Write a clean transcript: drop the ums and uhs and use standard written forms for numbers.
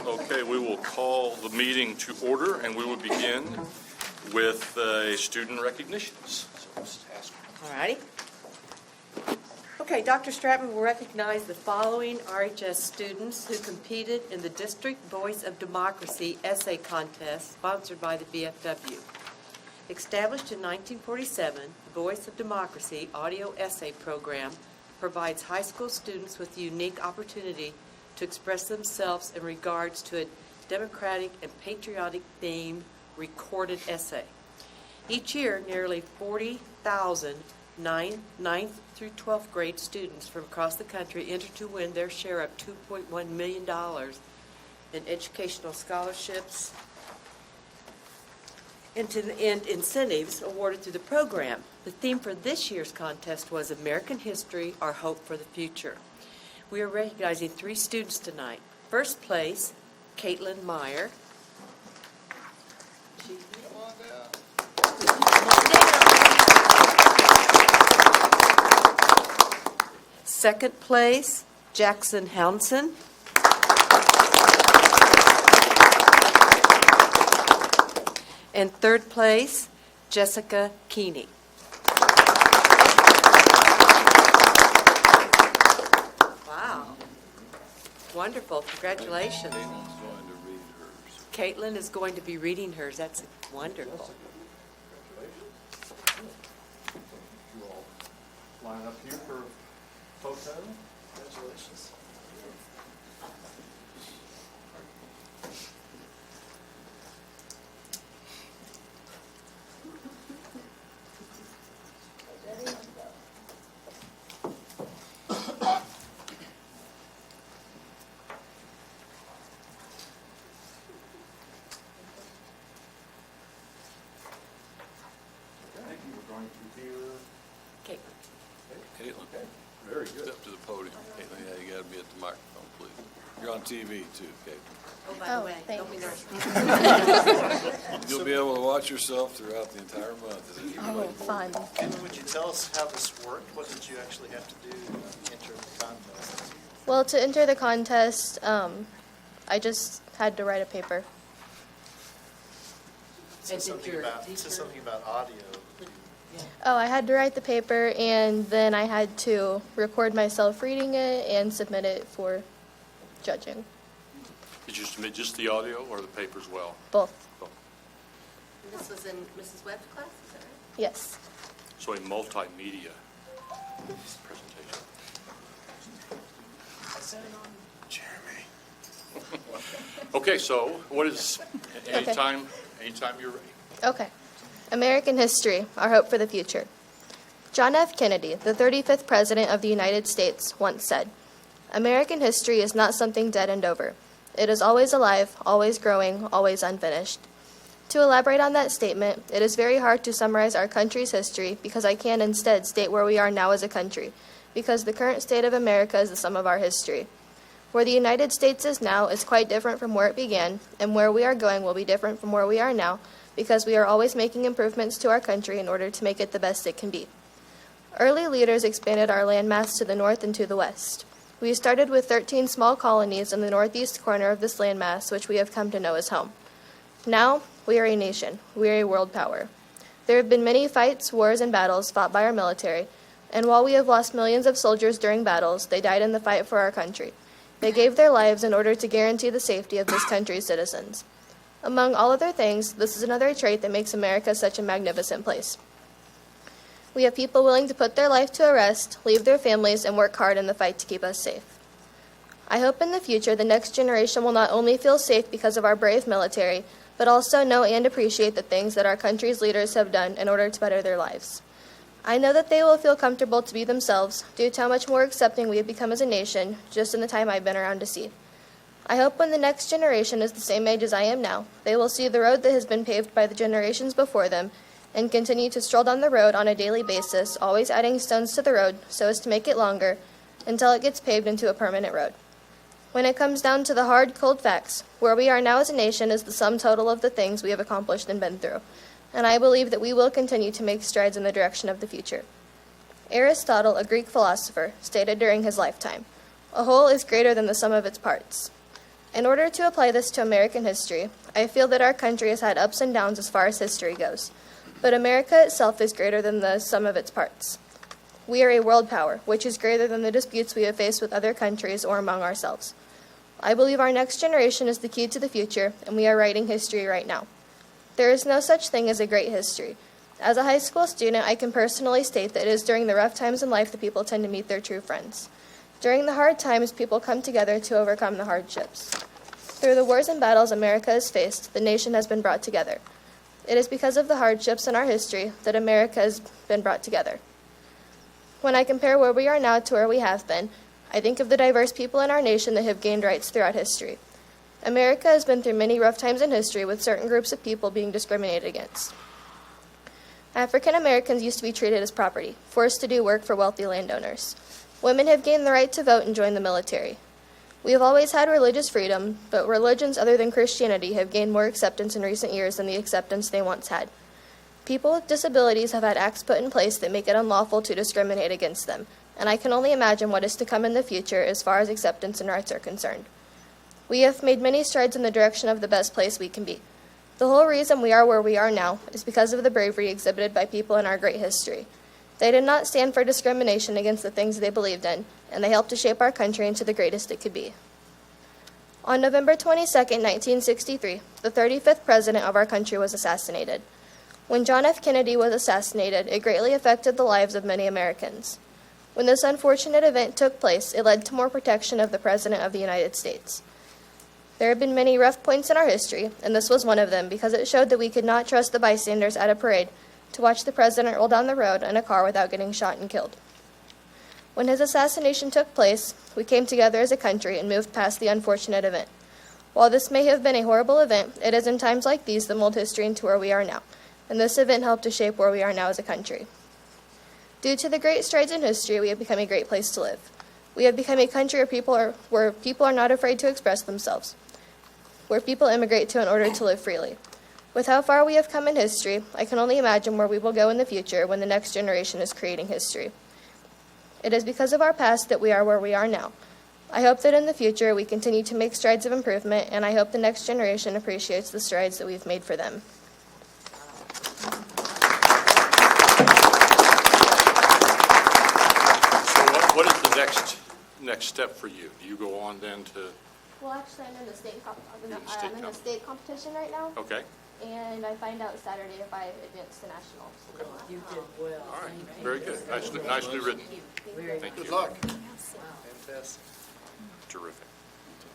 Okay, we will call the meeting to order, and we will begin with student recognitions. So let's ask. All righty. Okay, Dr. Stratman will recognize the following RHS students who competed in the District Voice of Democracy essay contest sponsored by the VFW. Established in 1947, the Voice of Democracy audio essay program provides high school students with a unique opportunity to express themselves in regards to a democratic and patriotic themed recorded essay. Each year, nearly 40,000 9th through 12th grade students from across the country enter to win their share of $2.1 million in educational scholarships and incentives awarded through the program. The theme for this year's contest was American History, Our Hope for the Future. We are recognizing 3 students tonight. First place, Caitlin Meyer. Second place, Jackson Hounson. And third place, Jessica Keeney. Wow. Wonderful. Congratulations. Caitlin is going to be reading hers. That's wonderful. You all line up here for photo. Congratulations. Caitlin. Okay, very good. Step to the podium. Caitlin, yeah, you got to be at the microphone, please. You're on TV too, Caitlin. Oh, by the way, don't be nervous. You'll be able to watch yourself throughout the entire month. Oh, fun. Caitlin, would you tell us how this worked? What did you actually have to do to enter the contest? Well, to enter the contest, I just had to write a paper. It says something about audio. Oh, I had to write the paper, and then I had to record myself reading it and submit it for judging. Did you submit just the audio or the paper as well? Both. This was in Mrs. Webb's class, is that right? Yes. So a multimedia presentation. Jeremy. Okay, so what is, anytime you're ready. Okay. American History, Our Hope for the Future. John F. Kennedy, the 35th President of the United States, once said, "American history is not something dead and over. It is always alive, always growing, always unfinished." To elaborate on that statement, it is very hard to summarize our country's history because I can instead state where we are now as a country, because the current state of America is the sum of our history. Where the United States is now is quite different from where it began, and where we are going will be different from where we are now, because we are always making improvements to our country in order to make it the best it can be. Early leaders expanded our landmass to the north and to the west. We started with 13 small colonies in the northeast corner of this landmass, which we have come to know as home. Now, we are a nation. We are a world power. There have been many fights, wars, and battles fought by our military, and while we have lost millions of soldiers during battles, they died in the fight for our country. They gave their lives in order to guarantee the safety of this country's citizens. Among all other things, this is another trait that makes America such a magnificent place. We have people willing to put their life to rest, leave their families, and work hard in the fight to keep us safe. I hope in the future the next generation will not only feel safe because of our brave military, but also know and appreciate the things that our country's leaders have done in order to better their lives. I know that they will feel comfortable to be themselves due to how much more accepting we have become as a nation just in the time I've been around to see. I hope when the next generation is the same age as I am now, they will see the road that has been paved by the generations before them and continue to stroll down the road on a daily basis, always adding stones to the road so as to make it longer until it gets paved into a permanent road. When it comes down to the hard, cold facts, where we are now as a nation is the sum total of the things we have accomplished and been through, and I believe that we will continue to make strides in the direction of the future. Aristotle, a Greek philosopher, stated during his lifetime, "A whole is greater than the sum of its parts." In order to apply this to American history, I feel that our country has had ups and downs as far as history goes, but America itself is greater than the sum of its parts. We are a world power, which is greater than the disputes we have faced with other countries or among ourselves. I believe our next generation is the key to the future, and we are writing history right now. There is no such thing as a great history. As a high school student, I can personally state that it is during the rough times in life that people tend to meet their true friends. During the hard times, people come together to overcome the hardships. Through the wars and battles America has faced, the nation has been brought together. It is because of the hardships in our history that America has been brought together. When I compare where we are now to where we have been, I think of the diverse people in our nation that have gained rights throughout history. America has been through many rough times in history with certain groups of people being discriminated against. African Americans used to be treated as property, forced to do work for wealthy landowners. Women have gained the right to vote and join the military. We have always had religious freedom, but religions other than Christianity have gained more acceptance in recent years than the acceptance they once had. People with disabilities have had acts put in place that make it unlawful to discriminate against them, and I can only imagine what is to come in the future as far as acceptance and rights are concerned. We have made many strides in the direction of the best place we can be. The whole reason we are where we are now is because of the bravery exhibited by people in our great history. They did not stand for discrimination against the things they believed in, and they helped to shape our country into the greatest it could be. On November 22, 1963, the 35th president of our country was assassinated. When John F. Kennedy was assassinated, it greatly affected the lives of many Americans. When this unfortunate event took place, it led to more protection of the President of the United States. There have been many rough points in our history, and this was one of them because it showed that we could not trust the bystanders at a parade to watch the president roll down the road in a car without getting shot and killed. When his assassination took place, we came together as a country and moved past the unfortunate event. While this may have been a horrible event, it is in times like these that mold history into where we are now, and this event helped to shape where we are now as a country. Due to the great strides in history, we have become a great place to live. We have become a country where people are not afraid to express themselves, where people immigrate to in order to live freely. With how far we have come in history, I can only imagine where we will go in the future when the next generation is creating history. It is because of our past that we are where we are now. I hope that in the future we continue to make strides of improvement, and I hope the next generation appreciates the strides that we've made for them. So what is the next step for you? Do you go on then to, Well, actually, I'm in the state in the state competition right now, okay, and I find out Saturday if I advance to nationals. You did well. all right, very good. Nicely written. Very Thank you. Good luck. Fantastic. Terrific.